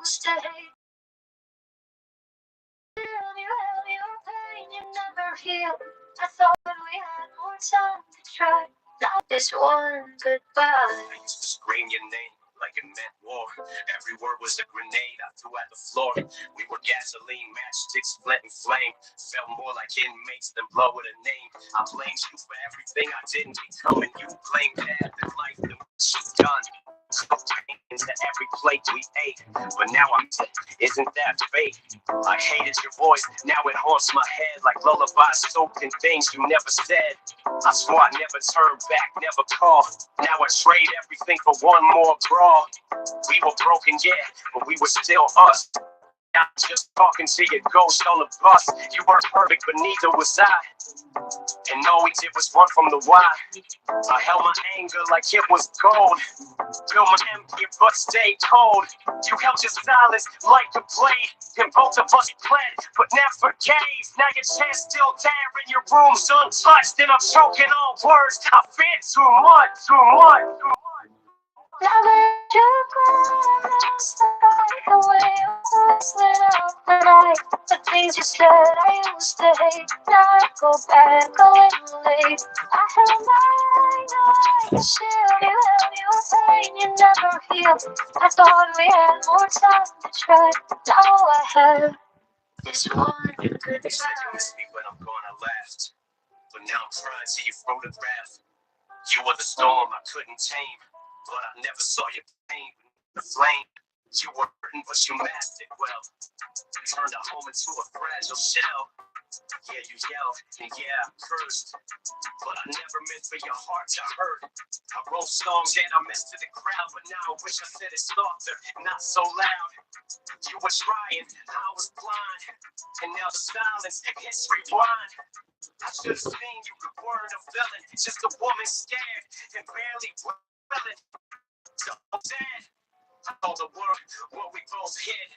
used to hate. Your pain, you never healed. I thought we had more time to try. Not this one goodbye. I used to scream your name like it meant war. Every word was a grenade I threw at the floor. We were gasoline, matchsticks, flint and flame. Felt more like inmates than blood with a name. I blamed you for everything I didn't become, and you blamed death and life and what you've done. Into every plate we ate, but now I'm dead. Isn't that fate? I hated your voice, now it haunts my head like lullabies soaked in things you never said. I swore I'd never turn back, never call. Now I trade everything for one more brawl. We were broken, yeah, but we were still us. I'm just talking to your ghost on the bus. You weren't perfect, but neither was I. And all we did was run from the why. I held my anger like it was gold. Feel my empty but stayed cold. You held your silence like a blade. And both of us bled, but never gave. Now your chair's still there and your room's untouched. And I'm choking on words. I fear too much, too much, too much. Now that you're gone, I start the way your voice lit up the night. The things you said I used to hate. Now I go back a little late. I held my anger like a shield. You held your pain, you never healed. I thought we had more time to try. Now I have this one good You said you miss me when I'm gone, I laughed. But now I'm crying to your photograph. You were the storm I couldn't tame. But I never saw your pain, the flame. You were hurting, but you masked it well. Turned our home into a fragile shell. Yeah, you yelled, and yeah, I cursed. But I never meant for your heart to hurt. I wrote songs and I messed to the crowd, but now I wish I said it softer, not so loud. You were trying, I was blind. And now the silence hits rewind. I should have seen you weren't a villain, just a woman scared and barely willing. So dead. I told the world what we both hid.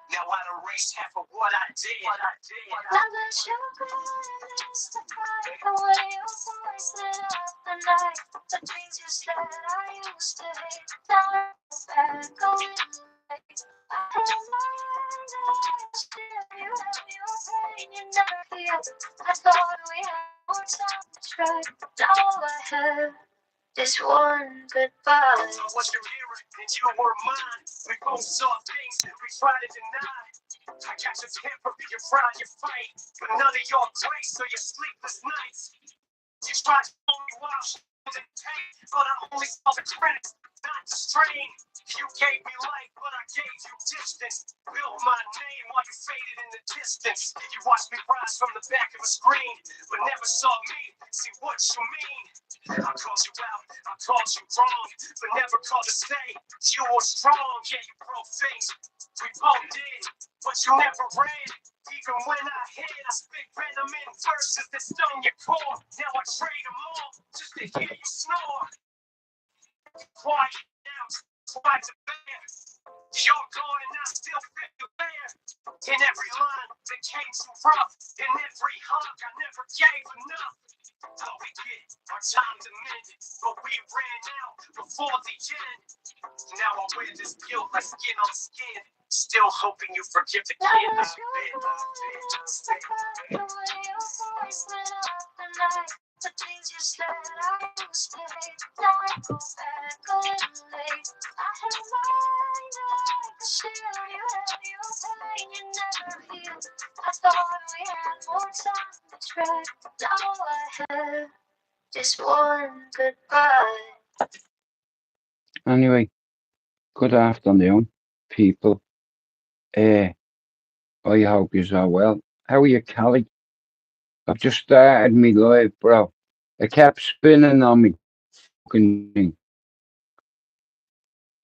Now I'd erase half of what I did. Now that you're gone, it's the fight. The way your voice lit up the night. The things you said I used to hate. Now I go back a little late. I held my anger like a shield. You held your pain, you never healed. I thought we had more time to try. Now I have this one goodbye. I was your mirror and you were mine. We both saw things we tried to deny. I got your temper, you frown, you fight, but none of your grace or your sleepless nights. You tried to hold me while she was in pain, but I only saw the cracks, not the strain. You gave me life, but I gave you distance. Built my name while you faded in the distance. You watched me rise from the back of a screen, but never saw me see what you mean. I called you out, I called you wrong, but never called to say you were strong. Yeah, you broke things, we both did, but you never ran. Even when I hit, I spit venom in verses that stung your core. Now I trade them all just to hear you snore. Quiet now, quiet to bear. You're gone and I still feel you there. In every line that came too rough, in every hug I never gave enough. Thought we get our time to mend, but we ran out before the end. Now I wear this guilt like skin on skin, still hoping you forgive the kid I've been. The way your voice lit up the night. The things you said I used to hate. Now I go back a little late. I held my anger like a shield. You held your pain, you never healed. I thought we had more time to try. Now I have this one goodbye. Anyway, good afternoon, people. I hope you're all well. How are you, Callie? I've just started me live, bro. It kept spinning on me. Fucking thing,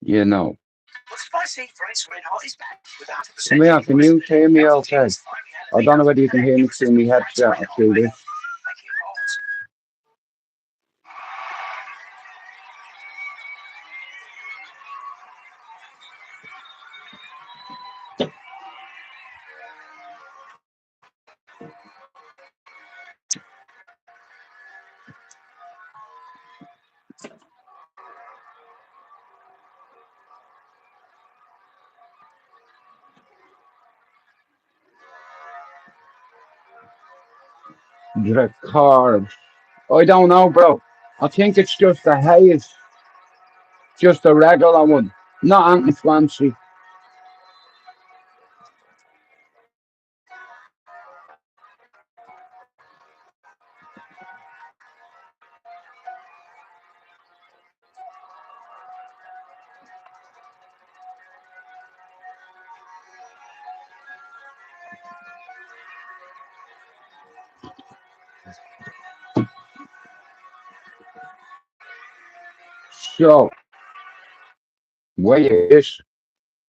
you know. Come here, can you hear me okay? I don't know whether you can hear me through my headset or through this. The car. I don't know, bro. I think it's just a haze, just a regular one, not anything fancy. So, wait is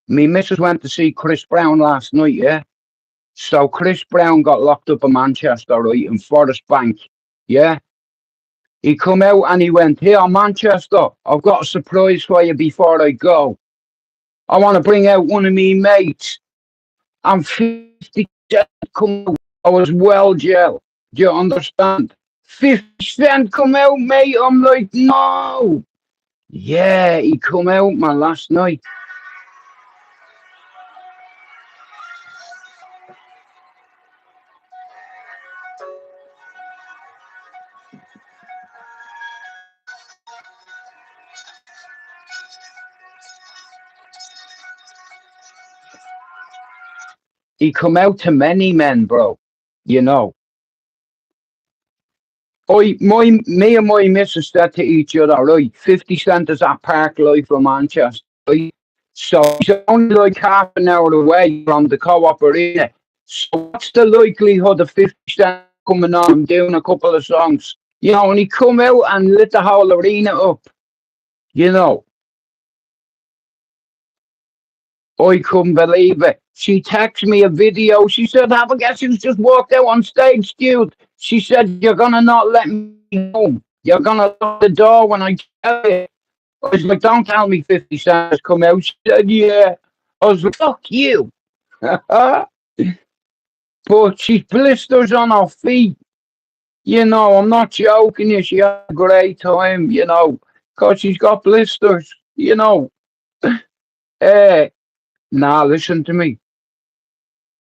me missus went to see Chris Brown last night, yeah? So Chris Brown got locked up in Manchester, right, in Forest Bank, yeah? He come out and he went, here, Manchester, I've got a surprise for you before I go. I want to bring out one of me mates. I'm 50 Cent come out. I was well jail. Do you understand? 50 Cent come out, mate. I'm like, no. Yeah, he come out, man, last night. He come out to many men, bro. You know. Me and my missus said to each other, right, 50 Cent is at Park Life from Manchester, right? So he's only like half an hour away from the co-op arena. So what's the likelihood of 50 Cent coming on and doing a couple of songs? You know, and he come out and lit the whole arena up. You know, I couldn't believe it. She texted me a video. She said, have a guess who's just walked out on stage, dude. She said, you're going to not let me home. You're going to lock the door when I tell you. I was like, don't tell me 50 Cent has come out. She said, yeah. I was like, fuck you. But she's blisters on her feet. You know, I'm not joking you. She had a great time, you know, because she's got blisters, you know. Eh, nah, listen to me.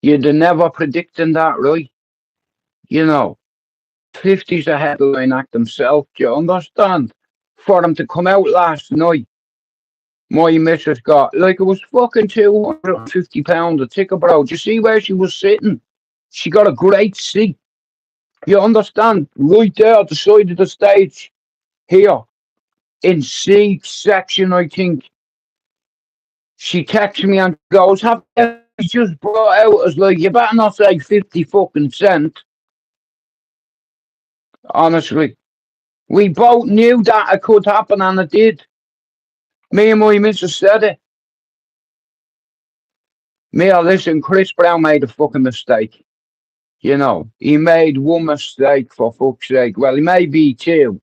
You'd never predicting that, right? You know, 50's a headline act himself, do you understand? For him to come out last night, my missus got, like, it was fucking £250 a ticket, bro. Do you see where she was sitting? She got a great seat. You understand? Right there at the side of the stage. Here, in C section, I think. She texts me and goes, have you just brought out as like, you better not say 50 fucking cent. Honestly. We both knew that it could happen and it did. Me and my missus said it. Me, listen, Chris Brown made a fucking mistake. You know, he made one mistake for fuck's sake. Well, he may be two,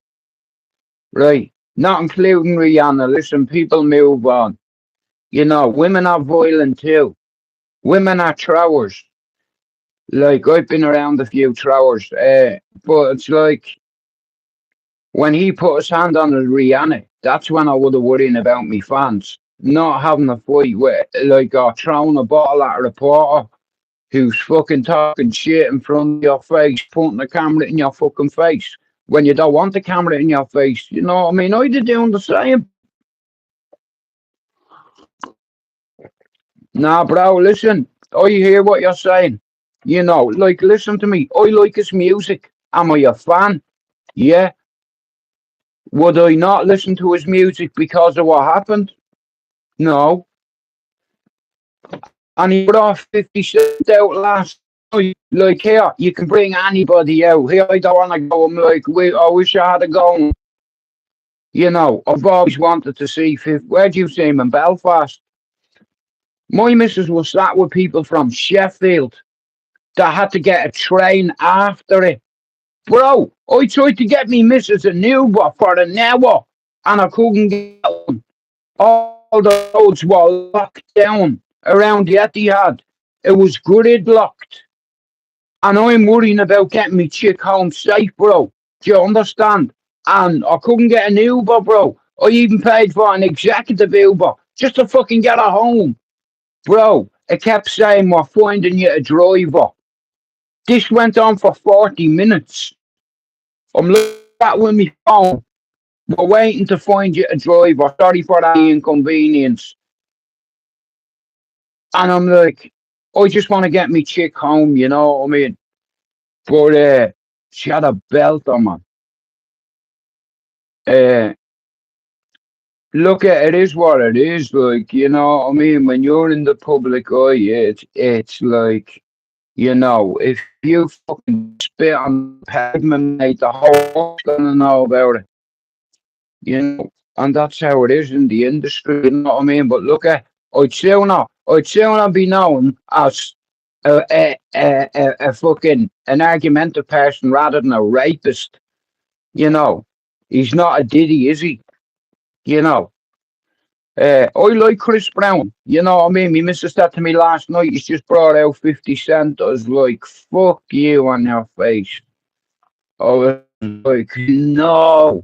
right? Not including Rihanna. Listen, people move on. You know, women are violent too. Women are trowers. Like, I've been around a few trowers. But it's like, when he put his hand on Rihanna, that's when I would have worrying about me fans. Not having a fight with, like, or throwing a bottle at a reporter who's fucking talking shit in front of your face, pointing the camera in your fucking face when you don't want the camera in your face. You know what I mean? I'd be doing the same. Nah, bro, listen. I hear what you're saying. You know, like, listen to me. I like his music. Am I a fan? Yeah. Would I not listen to his music because of what happened? No. And he brought 50 Cent out last night. Like, here, you can bring anybody out. Here, I don't want to go. I'm like, wait, I wish I had a go. You know, I've always wanted to see 50. Where do you see him? In Belfast? My missus was sat with people from Sheffield that had to get a train after it. Bro, I tried to get me missus an Uber for an hour and I couldn't get one. All the roads were locked down around the Etihad. It was gridlocked. And I'm worrying about getting me chick home safe, bro. Do you understand? And I couldn't get an Uber, bro. I even paid for an executive Uber just to fucking get her home. Bro, it kept saying we're finding you a driver. This went on for 40 minutes. I'm looking at with my phone. We're waiting to find you a driver. Sorry for any inconvenience. And I'm like, I just want to get me chick home, you know what I mean? But she had a belt on, man. Uh, look at it is what it is, like, you know what I mean? When you're in the public eye, it's like, you know, if you fucking spit on the pavement, mate, the whole world's gonna know about it, you know? And that's how it is in the industry, you know what I mean? But look at, I'd sooner be known as a fucking an argumentative person rather than a rapist, you know? He's not a diddy, is he? You know? I like Chris Brown. You know what I mean? My missus said to me last night, he's just brought out 50 Cent. I was like, fuck you on your face. I was like, no.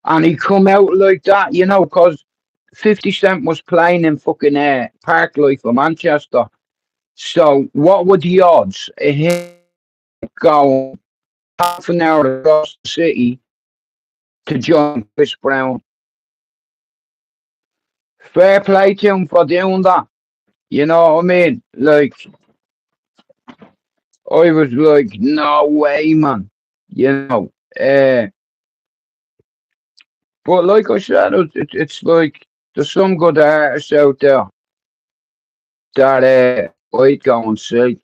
And he come out like that, you know, because 50 Cent was playing in fucking Park Life for Manchester. So what were the odds of him going half an hour across the city to join Chris Brown? Fair play to him for doing that. You know what I mean? Like, I was like, no way, man. You know, but like I said, it's like there's some good artists out there that I'd go and see.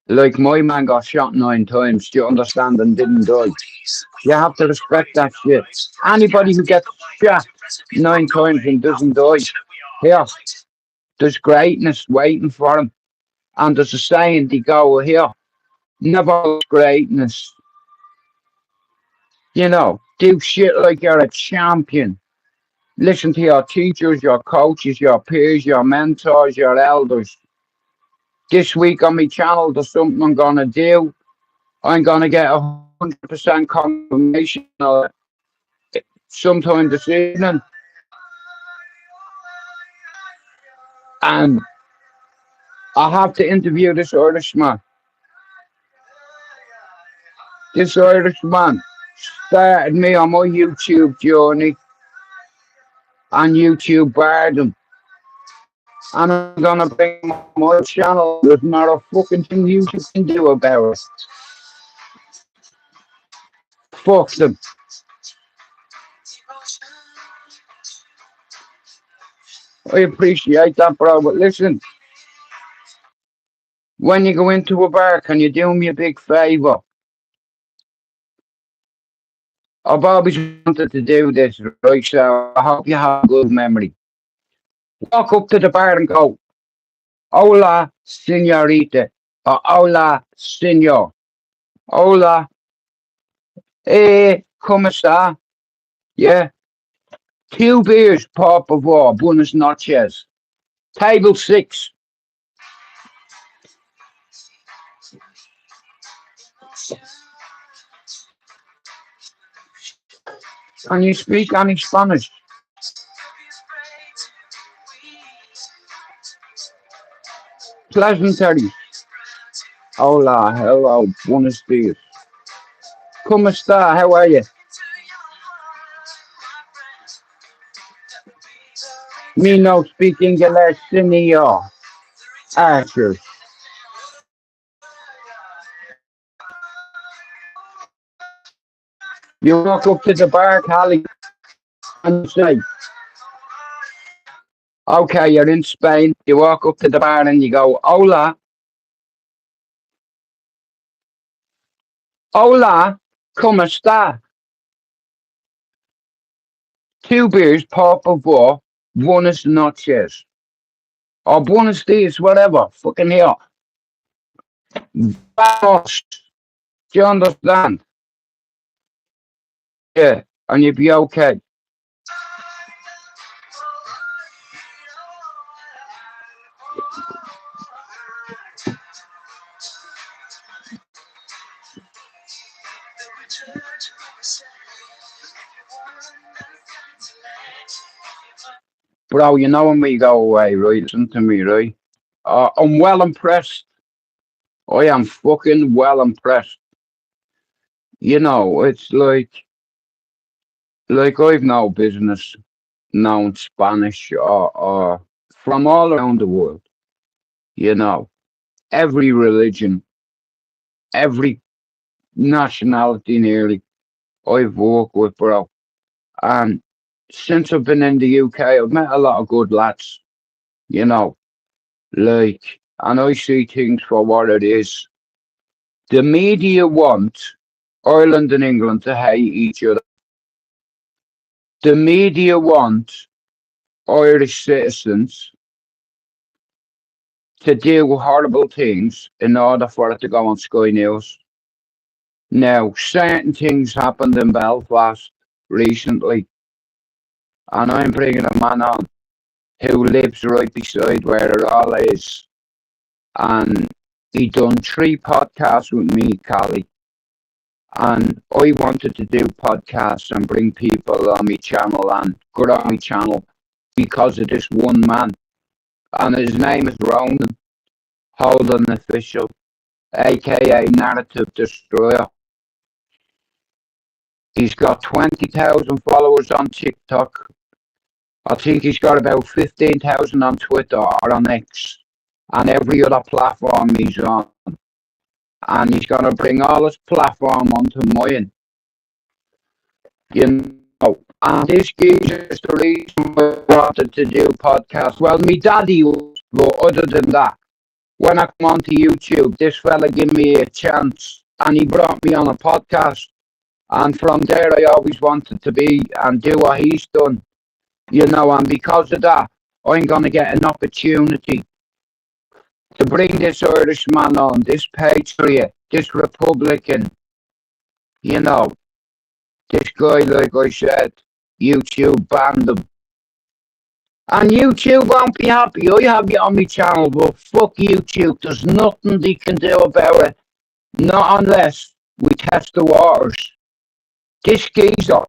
Like my man got shot 9 times. Do you understand? And didn't die. You have to respect that shit. Anybody who gets shot 9 times and doesn't die, here, there's greatness waiting for him. And there's a saying they go here, never lose greatness. You know, do shit like you're a champion. Listen to your teachers, your coaches, your peers, your mentors, your elders. This week on my channel, there's something I'm gonna do. I'm gonna get 100% confirmation sometime this evening, and I have to interview this Irishman. This Irishman started me on my YouTube journey on YouTube Bardom, and I'm gonna bring him on my channel. There's not a fucking thing YouTube can do about it. Fuck them. I appreciate that, bro. But listen, when you go into a bar, can you do me a big favour? I've always wanted to do this, right? So I hope you have a good memory. Walk up to the bar and go, "Hola, señorita," or "Hola, señor." "Hola, ¿cómo está?" Yeah. Two beers, por favor. Buenas noches. Table 6. Can you speak any Spanish? Pleasantries. Hola, hello, buenos dias. ¿Cómo está? How are you? Me no speak English, señor. Archer. You walk up to the bar, Callie, and you say, okay, you're in Spain. You walk up to the bar and you go, hola, hola, ¿cómo está? Two beers, por favor, buenas noches. Or buenos dias, whatever. Fucking hell. Vamos. Do you understand? Yeah, and you'll be okay. Bro, you know when we go away, right? Listen to me, right? I'm well impressed I am fucking well impressed. It's like I've no business knowing Spanish or from all around the world. You know, every religion, every nationality nearly I've worked with, bro. And since I've been in the UK, I've met a lot of good lads. You know, and I see things for what it is. The media want Ireland and England to hate each other. The media want Irish citizens to do horrible things in order for it to go on Sky News. Now, certain things happened in Belfast recently, and I'm bringing a man on who lives right beside where it all is. And he done 3 podcasts with me, Callie. And I wanted to do podcasts and bring people on my channel and grow my channel because of this one man. And his name is Ronan Holden Official, aka Narrative Destroyer. He's got 20,000 followers on TikTok. I think he's got about 15,000 on Twitter or on X and every other platform he's on. And he's going to bring all his platform onto mine. And this is the reason why I wanted to do podcasts. Well, me daddy was, but other than that, when I come onto YouTube, this fella gave me a chance and he brought me on a podcast. And from there, I always wanted to be and do what he's done, and because of that, I'm going to get an opportunity to bring this Irishman on, this patriot, this Republican, you know, this guy, like I said, YouTube banned him. And YouTube won't be happy. I have you on my channel, but fuck YouTube. There's nothing they can do about it. Not unless we test the waters. This geezer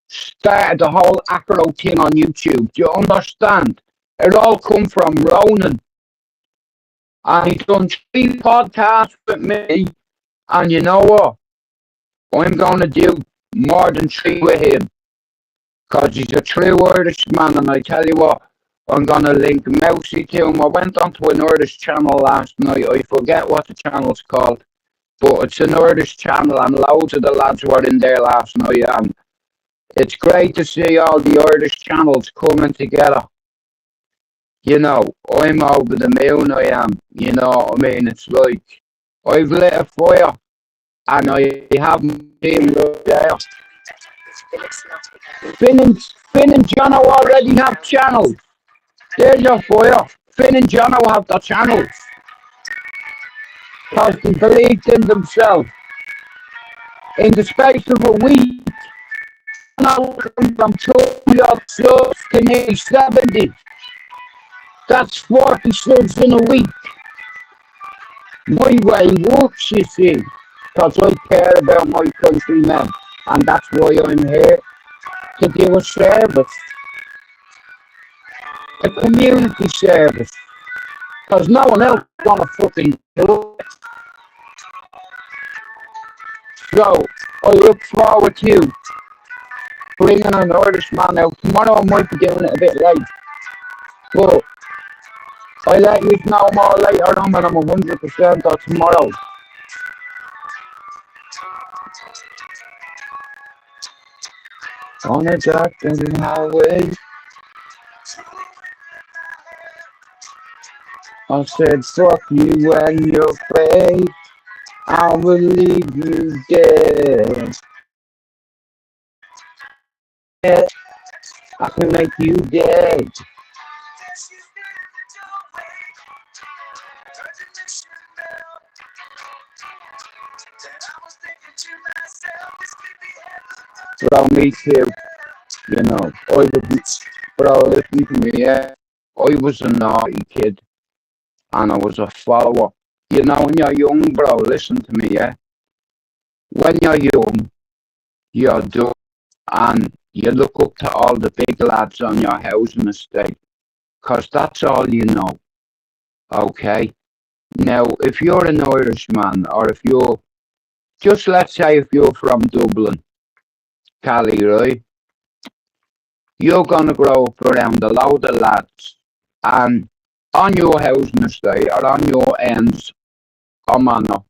started the whole acro thing on YouTube. Do you understand? It all come from Ronan. And he done 3 podcasts with me. And you know what? I'm going to do more than 3 with him. Because he's a true Irishman. And I tell you what, I'm going to link Mousy to him. I went onto an Irish channel last night. I forget what the channel's called. But it's an Irish channel. And loads of the lads were in there last night. And it's great to see all the Irish channels coming together. I'm over the moon, I am. You know what I mean? It's like I've lit a fire and I have him right there. Finn and Jono already have channels. There's your fire. Finn and Jono have the channels. Because they believed in themselves. In the space of a week, from 2 subs to nearly 70. That's 40 subs in a week. My way works, you see, because I care about my countrymen, and that's why I'm here to do a service, a community service, because no one else is gonna fucking do it. So I look forward to bringing an Irishman out. Tomorrow I might be doing it a bit late, but I'll let you know more later on when I'm 100% or tomorrow. On a dark highway, I said, fuck you and your faith. I will leave you dead. I can make you dead. Bro, me too. Listen to me, yeah. I was a naughty kid and I was a follower. When you're young, bro, listen to me, yeah. When you're young, you're dumb and you look up to all the big lads on your housing estate because that's all you know, okay? Now, if you're an Irishman, or if you're, just let's say if you're from Dublin, Cali, right? You're gonna grow up around a load of lads, and on your housing estate, or on your ends, or manor,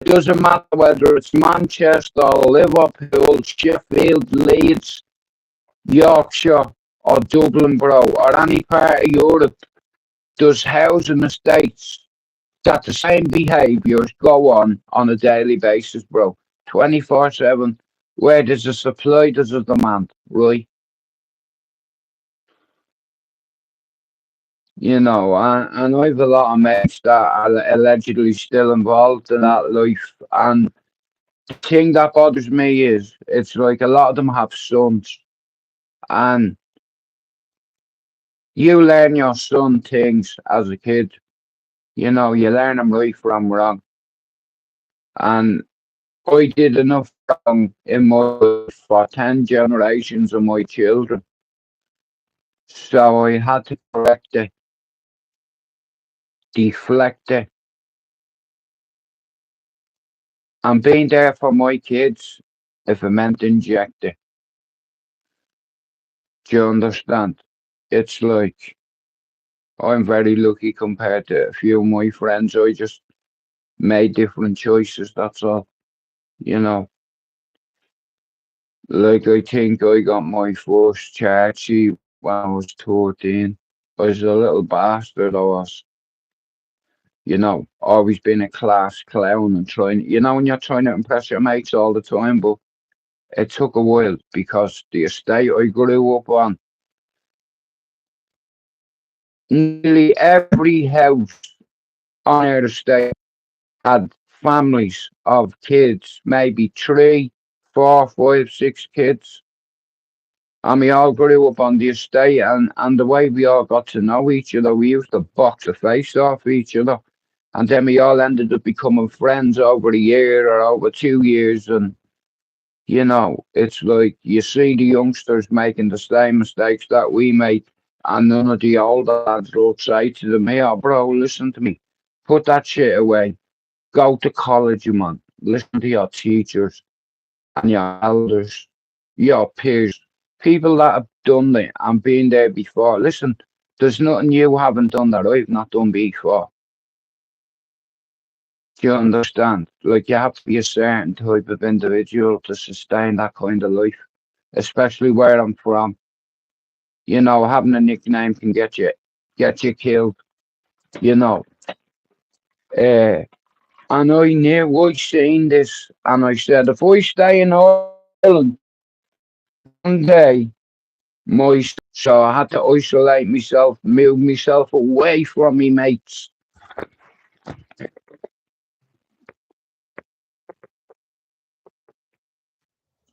it doesn't matter whether it's Manchester, Liverpool, Sheffield, Leeds, Yorkshire, or Dublin, bro, or any part of Europe, there's housing estates that the same behaviours go on a daily basis, bro. 24/7. Where there's a supply, there's a demand, right? And I've a lot of mates that are allegedly still involved in that life. And the thing that bothers me is it's like a lot of them have sons, and you learn your son things as a kid. You learn them right from wrong. And I did enough wrong in my life for 10 generations of my children. So I had to correct it, deflect it, and being there for my kids if it meant inject it. Do you understand? It's like I'm very lucky compared to a few of my friends. I just made different choices, that's all. You know, like I think I got my first charge sheet when I was 13. I was a little bastard, I was. Always been a class clown and when you're trying to impress your mates all the time, but it took a while because the estate I grew up on, nearly every house on our estate had families of kids, maybe three, four, five, six kids. And we all grew up on the estate, and the way we all got to know each other, we used to box the face off each other. And then we all ended up becoming friends over a year or over 2 years. And, it's like you see the youngsters making the same mistakes that we make. And none of the older lads will say to them, "Hey, bro, listen to me. Put that shit away. Go to college, you man. Listen to your teachers and your elders, your peers, people that have done it and been there before. Listen, there's nothing you haven't done that I've not done before. Do you understand? Like you have to be a certain type of individual to sustain that kind of life, especially where I'm from. Having a nickname can get you killed. You know, uh, and I knew I seen this, and I said, if I stay in Ireland one day, so I had to isolate myself, move myself away from me mates,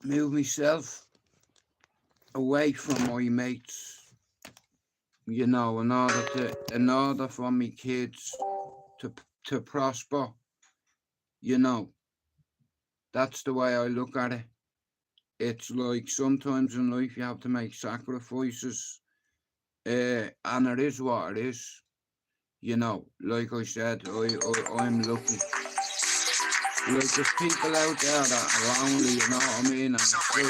move myself away from my mates. In order for me kids to to prosper. You know, that's the way I look at it. It's like sometimes in life you have to make sacrifices, and it is what it is. Like I said, I'm lucky. Like there's people out there that are lonely, you know what I mean? And it's like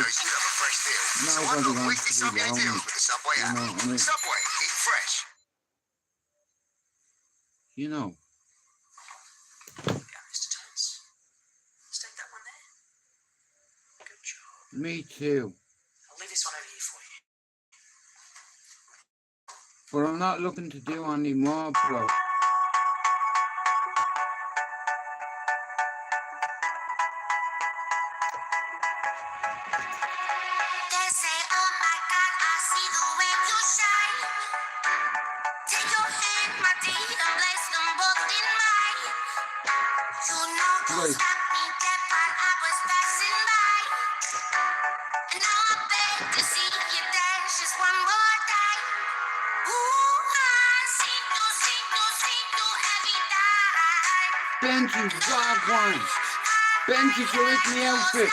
nobody wants to be lonely. You know what I mean? You know. Me too. But I'm not looking to do any more, bro. Right. Benji, dog one. Benji, you with me outfit.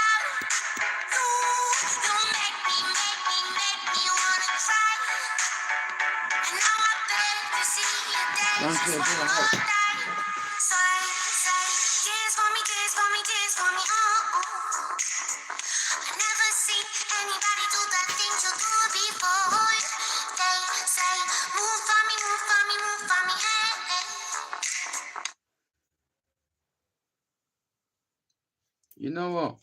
Don't say You know what?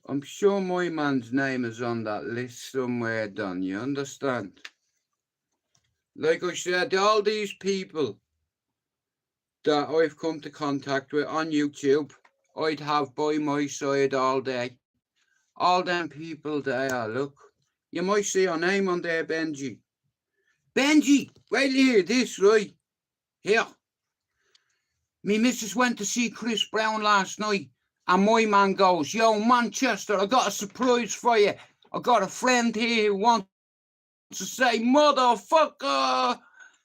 I'm sure my man's name is on that list somewhere, Don. You understand? Like I said, all these people that I've come to contact with on YouTube, I'd have by my side all day. All them people there, look. You might see your name on there, Benji. Benji, wait here, this, right? Here. Me missus went to see Chris Brown last night, and my man goes, yo, Manchester, I got a surprise for you. I got a friend here who wants to say, motherfucker.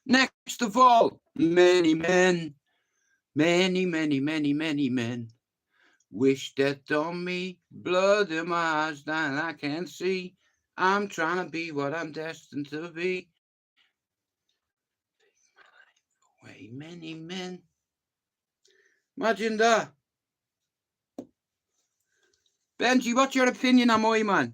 Next of all, many men, many men wish death on me, blood in my eyes that I can't see. I'm trying to be what I'm destined to be. Way many men. Imagine that. Benji, what's your opinion on my man?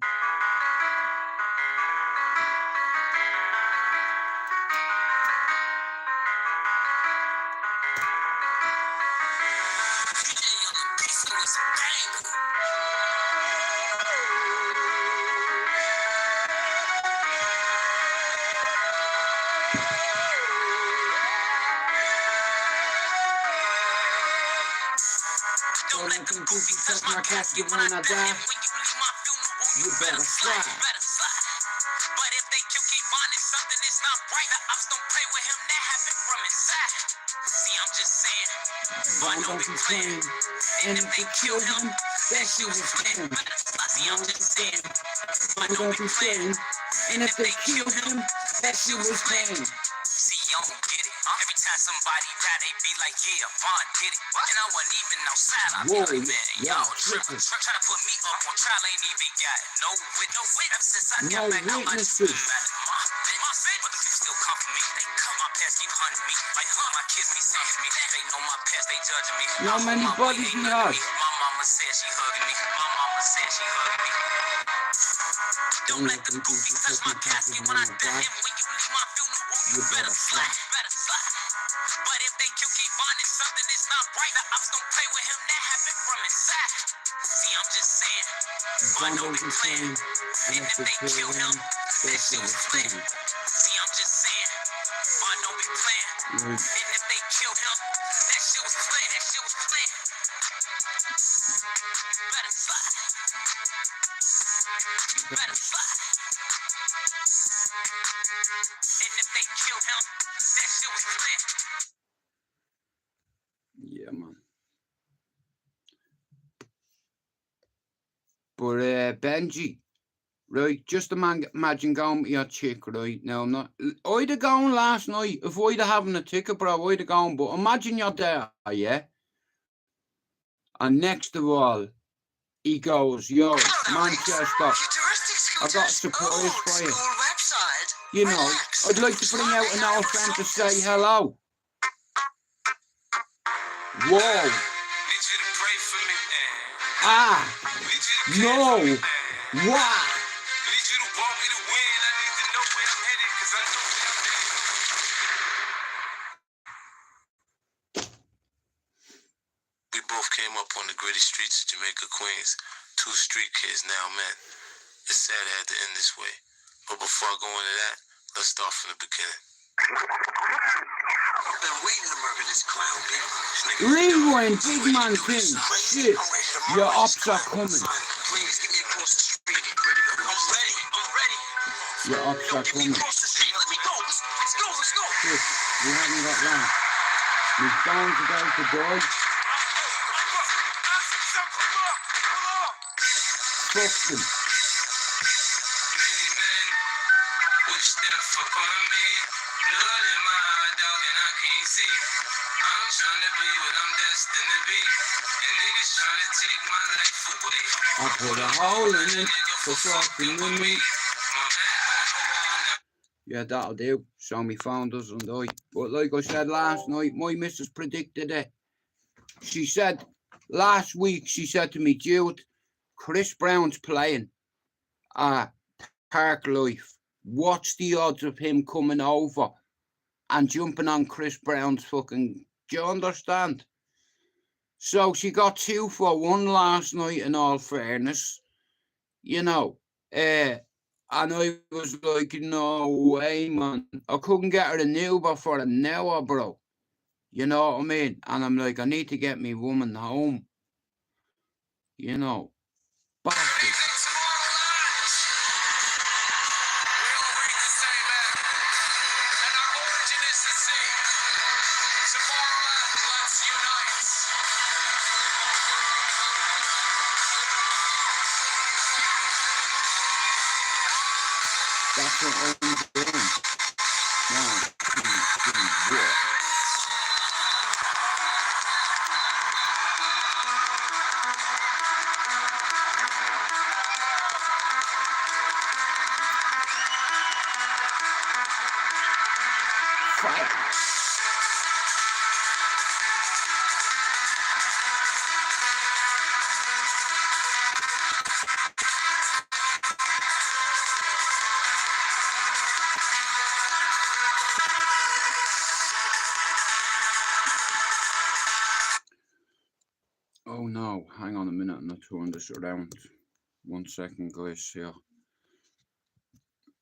Don't let them goofies touch my casket when I die. You better slide. But if they keep finding something that's not right, the ops don't play with him. That happened from inside. See, I'm just saying, Von don't be playing. And if they kill him, that shit was playing. See, I'm just saying, Von don't be playing. And if they kill him, that shit was playing. See, y'all don't get it. Every time somebody die, they be like, yeah, Von did it. And I wasn't even outside. I be like, man, y'all tripping. Try to put me up on trial, ain't even got no witness. Since I got back out, I just been mad at my bitch. But them people still come for me. They come, my past keep hunting me. Like, my kids be saying me. They know my past, they judging me. How many bodies you have? My mama said she hugging me. My mama said she hugging me. Don't let them goofies touch my casket when I die. And when you leave my funeral, you better slide. But if they keep finding something that's not right, the ops don't play with him. That happened from inside. See, I'm just saying, Von don't be playing. And if they kill him, that shit was playing. See, I'm just saying, Von don't be playing. And if they kill him, that shit was playing. That shit was playing. Better slide. Better slide. And if they kill him, that shit was playing. Yeah, man. But Benji, right, just imagine going to your chick, right? Now, I'd have gone last night. If I'd have having a ticket, bro, I'd have gone. But imagine you're there, yeah? And next of all, he goes, yo, Manchester, I got a surprise for you. You know, I'd like to bring out an old friend to say hello. Whoa. Ah. No. Wow. We both came up on the gritty streets of Jamaica, Queens. Two street kids now, man. It's sad I had to end this way. But before I go into that, let's start from the beginning. I've been waiting to murder this clown, baby. Rewind, big man King. Shit, your ops are coming. Please get me across the street. I'm ready. Your ops are coming. Across the street. Let me go. Let's go. Shit, we haven't got long. My phone's about to die. Fuck them. I put a hole in it for fucking with me. Yeah, that'll do. So my phone doesn't die. But like I said last night, my missus predicted it. She said, last week, she said to me, Jude, Chris Brown's playing at Park Life. What's the odds of him coming over and jumping on Chris Brown's fucking... Do you understand? So she got 2 for 1 last night, in all fairness, you know. Uh, and I was like, no way, man. I couldn't get her an Uber for an hour, bro. You know what I mean? And I'm like, I need to get me woman home, you know. Bastard. That's what I'm doing. 1, 2, 3, 4. Fire. Oh no, hang on a minute, I'm not turning this around. 1 second, guys, here.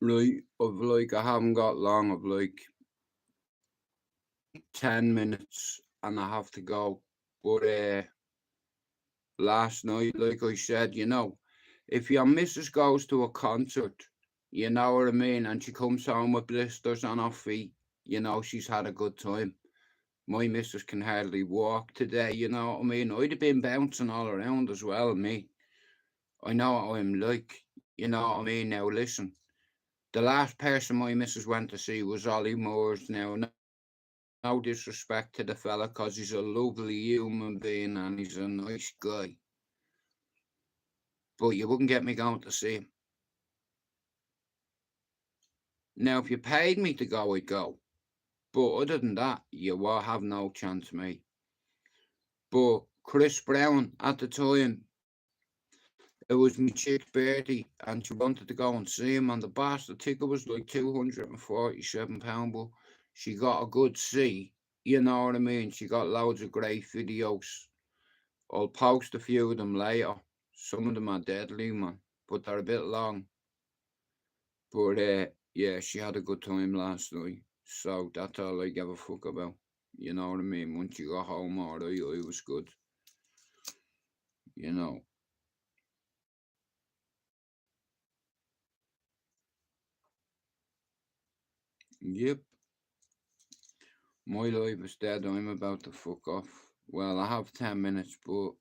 Right, I haven't got long, I've 10 minutes and I have to go. But last night, like I said, if your missus goes to a concert, you know what I mean, and she comes home with blisters on her feet, she's had a good time. My missus can hardly walk today, you know what I mean? I'd have been bouncing all around as well, me. I know what I'm like, you know what I mean? Now, listen, the last person my missus went to see was Ollie Moore's. Now, no disrespect to the fella, because he's a lovely human being and he's a nice guy. But you wouldn't get me going to see him. Now, if you paid me to go, I'd go. But other than that, you will have no chance, mate. But Chris Brown, at the time, it was my chick's birthday, and she wanted to go and see him, and the bastard ticket was like £247, but she got a good see. You know what I mean? She got loads of great videos. I'll post a few of them later. Some of them are deadly, man, but they're a bit long. But yeah, she had a good time last night, so that's all I give a fuck about. You know what I mean? Once you got home, alright, I was good. You know. Yep. My life is dead. I'm about to fuck off. Well, I have 10 minutes, but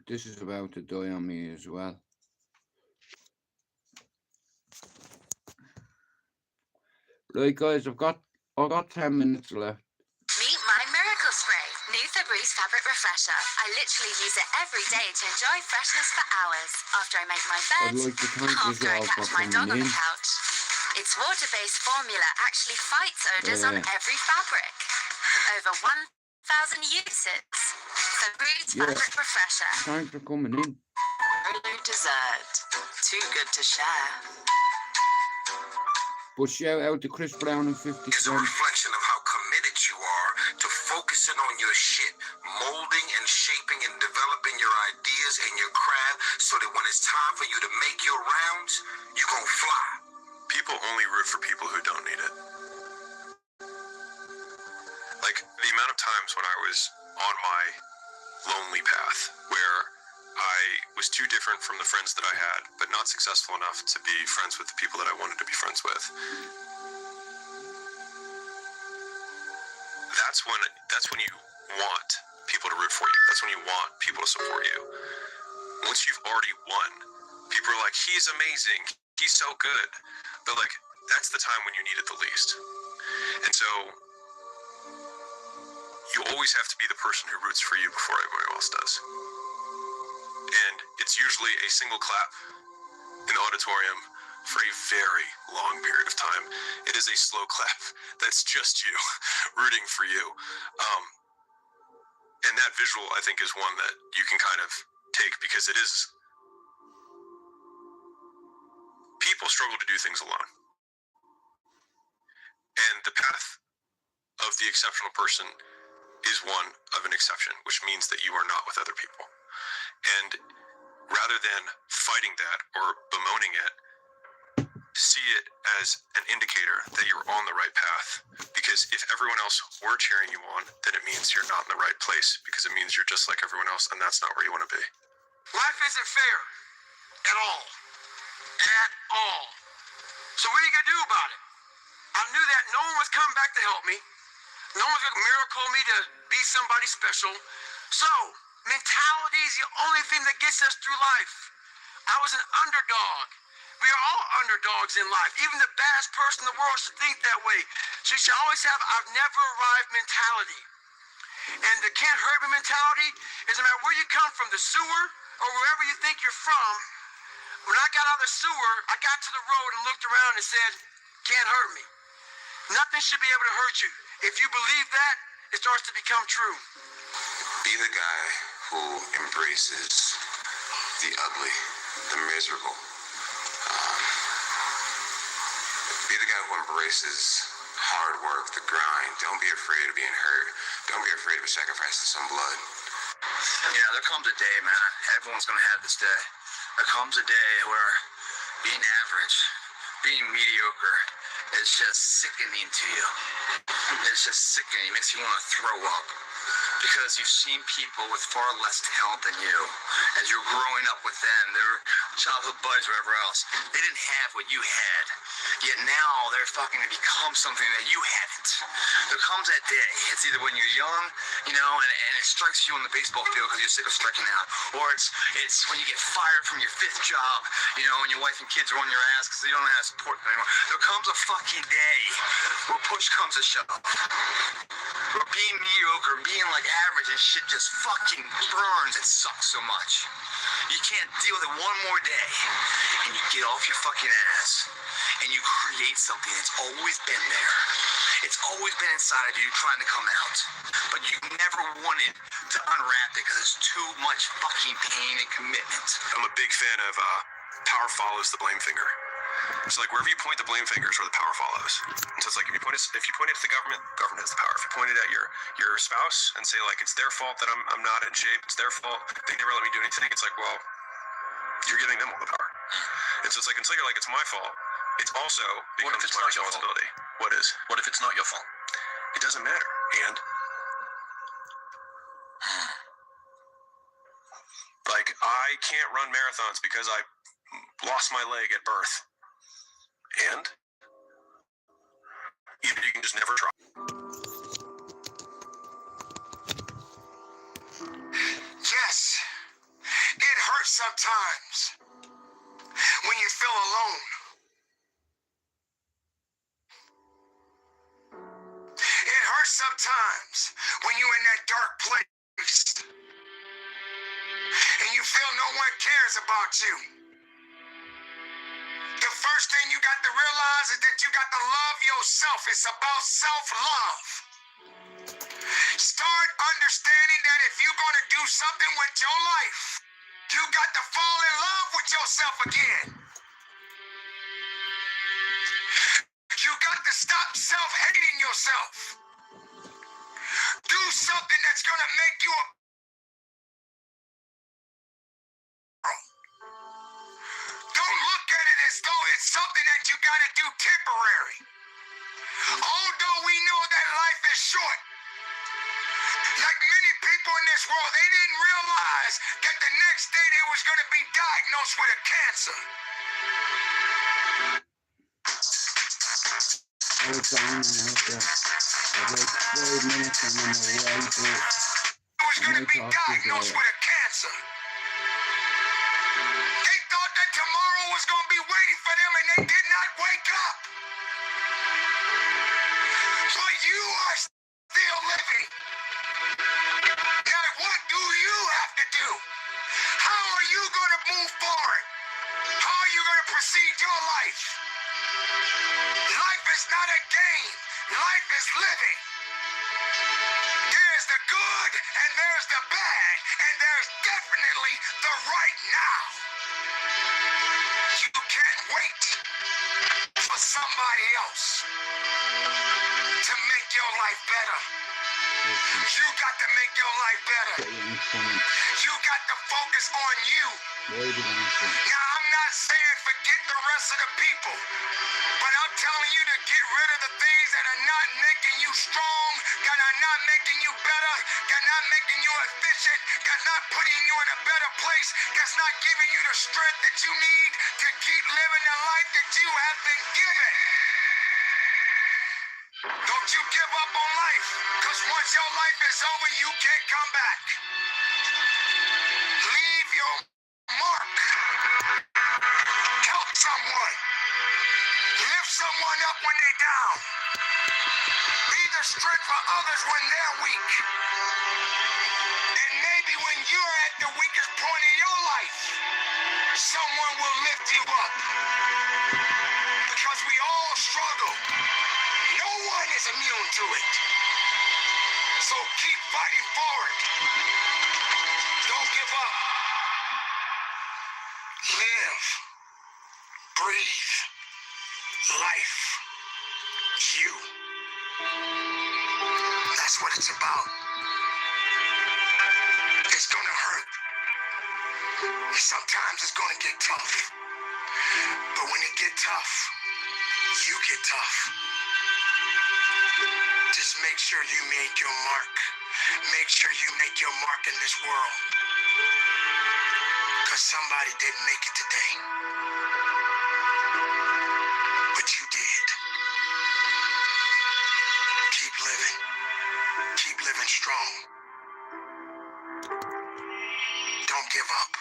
this is about to die on me as well. Right, guys, I've got 10 minutes left. Meet my Miracle Spray, new Febreze fabric refresher. I literally use it every day to enjoy freshness for hours. After I make my I'd bed, like to thank you after I all for catch my dog coming on in. the couch. Its water-based formula actually fights odors on every fabric. Over 1,000 uses. Febreze fabric refresher. Thanks for coming in. Early dessert. Too good to share. But shout out to Chris Brown and 50 It's a Cent. reflection of how committed you are to focusing on your shit, molding and shaping and developing your ideas and your craft so that when it's time for you to make your rounds, you gon' fly. People only root for people who don't need it. Like, the amount of times when I was on my lonely path where I was too different from the friends that I had, but not successful enough to be friends with the people that I wanted to be friends with. That's when you want people to root for you. That's when you want people to support you. Once you've already won, people are like, he's amazing, he's so good. But like, that's the time when you need it the least. And so you always have to be the person who roots for you before everybody else does. And it's usually a single clap in the auditorium for a very long period of time. It is a slow clap. That's just you rooting for you. And that visual, I think, is one that you can kind of take because it is... People struggle to do things alone. And the path of the exceptional person is one of an exception, which means that you are not with other people. And rather than fighting that or bemoaning it, see it as an indicator that you're on the right path. Because if everyone else were cheering you on, then it means you're not in the right place, because it means you're just like everyone else, and that's not where you want to be. Life isn't fair. At all. At all. So what are you going to do about it? I knew that no one was coming back to help me. No one's going to miracle me to be somebody special. So, mentality is the only thing that gets us through life. I was an underdog. We are all underdogs in life. Even the baddest person in the world should think that way. So you should always have I've never arrived mentality. And the can't hurt me mentality is no matter where you come from, the sewer or wherever you think you're from. When I got out of the sewer, I got to the road and looked around and said, can't hurt me. Nothing should be able to hurt you. If you believe that, it starts to become true. Be the guy who embraces the ugly, the miserable. Be the guy who embraces hard work, the grind. Don't be afraid of being hurt. Don't be afraid of sacrificing some blood. Yeah, there comes a day, man. Everyone's gonna have this day. There comes a day where being average, being mediocre, is just sickening to you. It's just sickening. It makes you want to throw up. Because you've seen people with far less talent than you. As you're growing up with them, their childhood buddies, whatever else, they didn't have what you had. Yet now they're fucking to become something that you hadn't. There comes that day. It's either when you're young, you know, and it strikes you on the baseball field because you're sick of striking out, or it's when you get fired from your 5th job, you know, and your wife and kids are on your ass because you don't know how to support them anymore. There comes a fucking day where push comes to shove. Where being mediocre, being like average and shit just fucking burns and sucks so much. You can't deal with it one more day, and you get off your fucking ass, and you create something that's always been there. It's always been inside of you trying to come out, but you've never wanted to unwrap it because it's too much fucking pain and commitment. I'm a big fan of power follows the blame finger. So like wherever you point the blame finger is where the power follows. And so it's like if you point it at the government has the power. If you point it at your spouse and say like it's their fault that I'm not in shape, it's their fault, they never let me do anything, it's like, well, you're giving them all the power. And so it's like until you're like it's my fault, it's also becomes my responsibility. What is? What if it's not your fault? It doesn't matter. And like I can't run marathons because I lost my leg at birth. And either you can just never try. Yes, it hurts sometimes when you feel alone. It hurts sometimes when you're in that dark place and you feel no one cares about you. The first thing you got to realize is that you got to love yourself. It's about self-love. Start understanding that if you're going to do something with your life, you got to fall in love with yourself again. You got to stop self-hating yourself. Do something that's going to make you a Don't look at it as though it's something that you got to do temporary. Although we know that life is short, like many people in this world, they didn't realize that the next day they was going to be diagnosed with a cancer. Was going to be diagnosed with a cancer. They thought that tomorrow was going to be waiting for them, and they did not wake up. But you are still living. Now, what do you have to do? How are you going to move forward? How are you going to proceed your life? Life is not a game. Life is living. There's the good and there's the bad, and there's definitely the right now. You can't wait for somebody else to make your life better. You got to make your life better. You got to focus on you. Now, I'm not saying forget the rest of the people, but I'm telling you to get rid of the things that are not making you strong, that are not making you better, that are not making you efficient, that's not putting you in a better place, that's not giving you the strength that you need to keep living the life that you have been given. Don't you give up on life, because once your life is over, you can't come back. Leave your mark. Help someone. Lift someone up when they're down. Be the strength for others when they're weak. And maybe when you're at the weakest point in your life, someone will lift you up. Because we all struggle. No one is immune to it. So keep fighting forward. Don't give up. Live. Breathe. Life. You. That's what it's about. It's gonna hurt. Sometimes it's gonna get tough. But when it get tough, you get tough. Just make sure you make your mark. Make sure you make your mark in this world. Because somebody didn't make it today. But you did. Keep living. Keep living strong. Don't give up.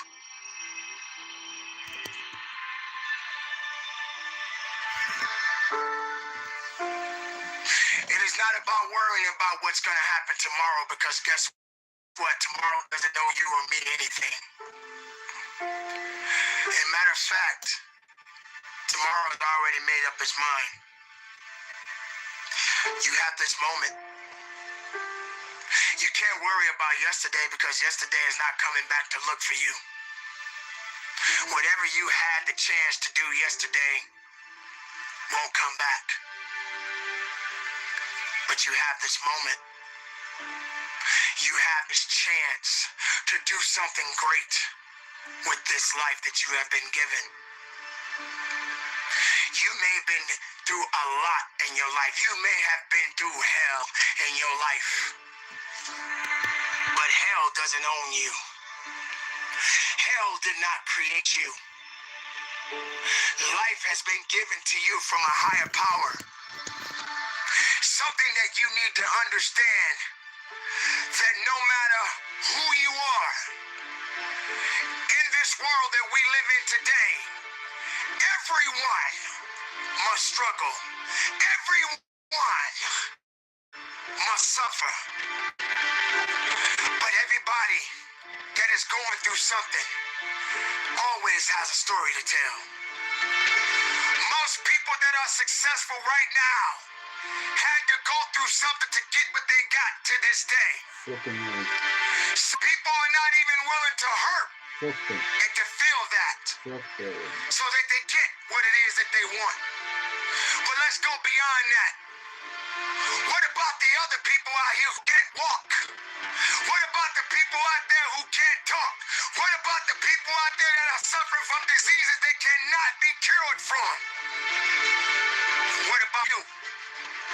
It is not about worrying about what's going to happen tomorrow, because guess what? Tomorrow doesn't know you or me anything. As a matter of fact, tomorrow has already made up its mind. You have this moment. You can't worry about yesterday, because yesterday is not coming back to look for you. Whatever you had the chance to do yesterday won't come back. But you have this moment. You have this chance to do something great with this life that you have been given. You may have been through a lot in your life. You may have been through hell in your life. But hell doesn't own you. Hell did not create you. Life has been given to you from a higher power. Something that you need to understand, that no matter who you are, in this world that we live in today, everyone must struggle. Everyone must suffer. But everybody that is going through something always has a story to tell. Most people that are successful right now had to go through something to get what they got to this day. Some people are not even willing to hurt and to feel that so that they get what it is that they want. But let's go beyond that. What about the other people out here who can't walk? What about the people out there who can't talk? What about the people out there that are suffering from diseases they cannot be cured from? What about you?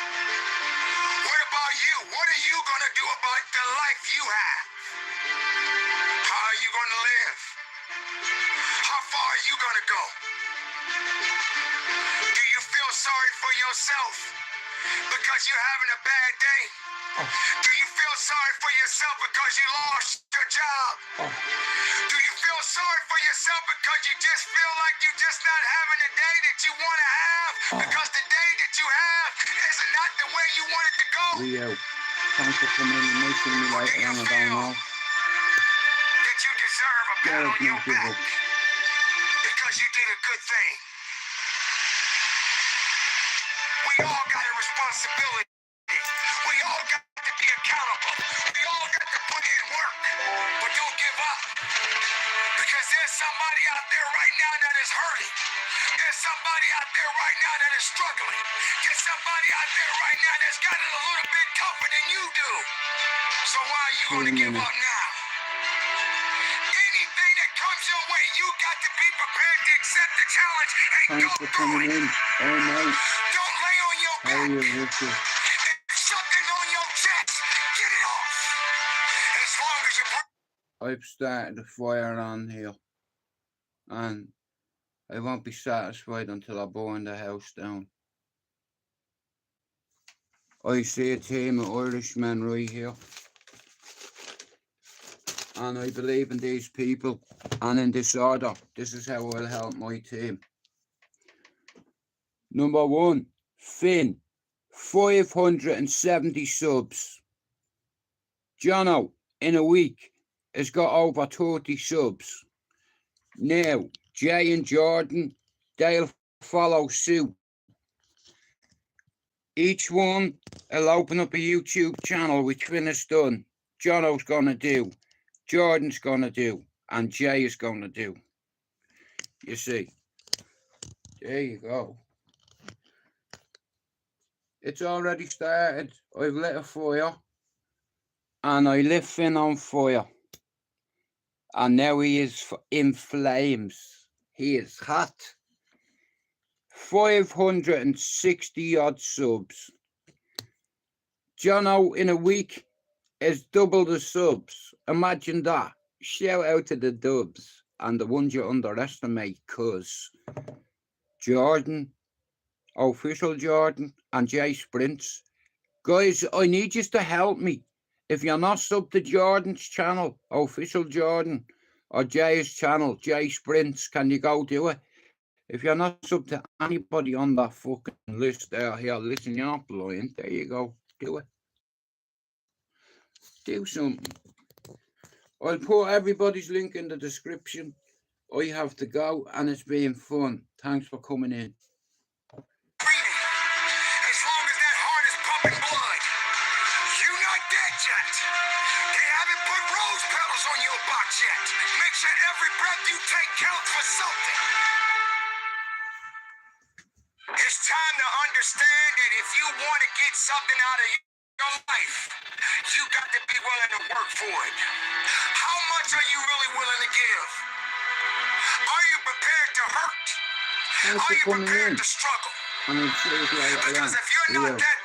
What about you? What are you going to do about the life you have? How are you going to live? How far are you going to go? Do you feel sorry for yourself because you're having a bad day? Do you feel sorry for yourself because you lost your job? Do you feel sorry for yourself because you just feel like you're just not having the day that you want to have? Because the day that you have is not the way you want it to go? Rio, thanks for coming and making me like Ramadan off. That you deserve a pat on your back because you did a good thing. We all got a responsibility. We all got to be accountable. We all got to put in work. But don't give up. Because there's somebody out there right now that is hurting. There's somebody out there right now that is struggling. There's somebody out there right now that's got it a little bit tougher than you do. So why are you gonna give up now? Anything that comes your way, you got to be prepared to accept the challenge and Thanks go for through coming it. in. Oh, mate. Don't lay on your How are back. you, Richard? If something's on your chest, get it off. As long as you I've started a fire on here, and I won't be satisfied until I burn the house down. I see a team of Irishmen right here, and I believe in these people and in this order. This is how I'll help my team. Number 1, Finn, 570 subs. Jono, in a week, has got over 30 subs. Now, Jay and Jordan, they'll follow suit. Each one will open up a YouTube channel, which Finn has done. Jono's gonna do, Jordan's gonna do, and Jay is gonna do. You see, there you go. It's already started. I've lit a fire, and I lit Finn on fire, and now he is in flames. He is hot. 560 odd subs. Jono, in a week, has doubled the subs. Imagine that. Shout out to the dubs and the ones you underestimate, cause Jordan, official Jordan, and Jay Sprints. Guys, I need you to help me. If you're not sub to Jordan's channel, official Jordan, or Jay's channel, Jay Sprints, can you go do it? If you're not sub to anybody on that fucking list there, here, listen, you're not blind. There you go. Do it. Do something. I'll put everybody's link in the description. I have to go, and it's been fun. Thanks for coming in. as long as that heart is pumping blood, you're not dead yet. They haven't put rose petals on your box yet. Make sure every breath you take counts for something. It's time to understand that if you want to get something out of your life, you got to be willing to work for it. How much are you really willing to give? Are you prepared to hurt? Thanks Are for you coming prepared in. to struggle? And I'll see you later Because on. if you're not that